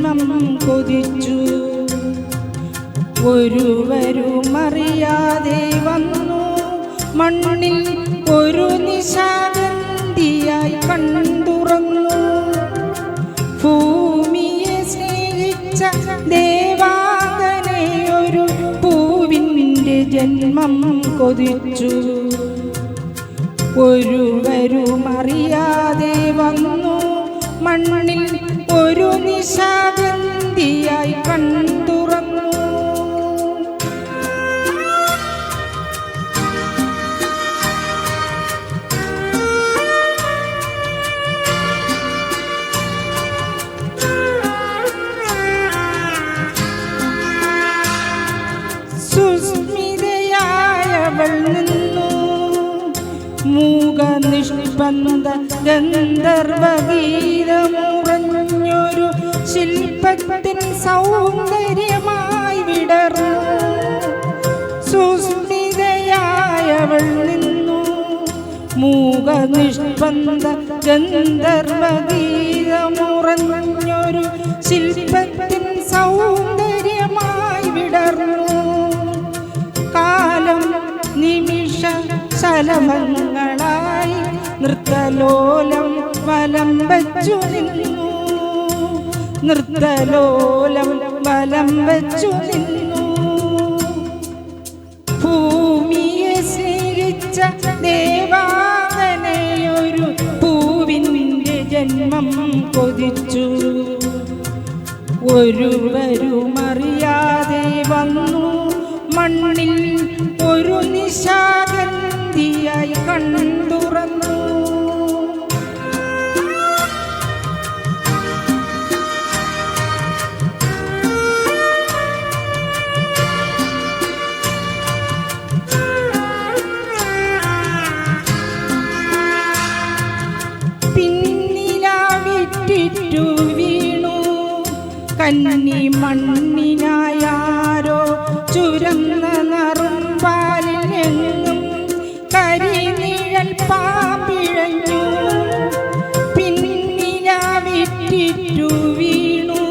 ജന്മം കൊതിച്ചു. ഒരുവരുമറിയാതെ വന്നു മണ്ണിൽ ഒരു നിശാഗന്ധിയായി കണ്ടുറന്നു. ഭൂമിയെ സ്നേഹിച്ച ദേവാംഗനെ ഒരു പൂവിൻ്റെ ജന്മം കൊതിച്ചു. ഒരുവരുമറിയാതെ വന്നു മണ്ണിൽ ഒരു നിശാഗന്ധിയായി കണ്ടുറന്നു. സുസ്മിതയായവൾ നിന്നു മൂകനിഷ്പന്ദ ഗന്ധർവഗീതമുറഞ്ഞൊരു ശില്പത്തിൻ സൗന്ദര്യമായി വിടർന്നു. സുസ്മിതയായവൾ നിന്നു മൂകനിഷ്പന്ദ ഗന്ധർവഗീതമുറഞ്ഞൊരു ശില്പത്തിൻ സൗന്ദര്യമായി വിടർന്നു. കാലം നിമിഷ ശലഭങ്ങളായി നൃത്തലോലം വലം വച്ചു നിന്നു. നൃത്തലോലം വലം വച്ചു നിന്നു. ഭൂമിയെ സ്നേഹിച്ച ദേവാംഗനെയൊരു പൂവിൻ്റെ ജന്മം കൊതിച്ചു. ഒരുവരുമറിയാതെ വന്നു മണ്ണിൽ ഒരു നിശാഗന്ധിയായി കണ്ടുറന്നു. പിന്നിലാവിറ്റിറ്റു വീണു കന്നി മണ്ണിനായാരോ ചുരന്ന നറുംപാലിലെങ്ങും കരിനിഴൽ പാമ്പിഴഞ്ഞു. പിന്നിലാവിറ്റിറ്റു വീണു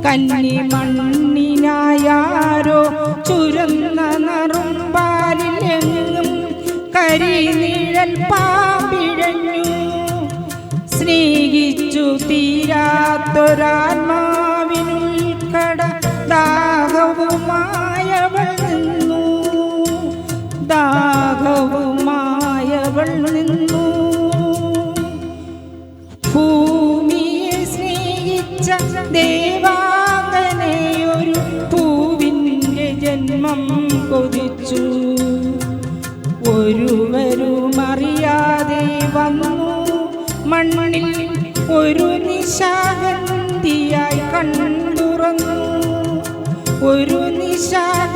കന്നി മണ്ണിനായാരോ ചുരന്ന നറുംപാലിലെങ്ങും കരിനിഴൽ പാമ്പിഴഞ്ഞു. സ്നേഹിച്ചു തീരാത്തൊരാത്മാവിനുൾക്കട ദാഹവുമായവൾ നിന്നു. ദാഹവുമായവൾ നിന്നു. ഭൂമിയെ സ്നേഹിച്ച ദേവാംഗനെ ഒരു പൂവിൻ്റെ ജന്മം കൊതിച്ചു. ഒരുവരുമറിയാതെ വന്നു മണ്ണിൽ ഒരു നിശാഗന്ധിയായി കണ്ടുറന്നു. ഒരു നിശാഗ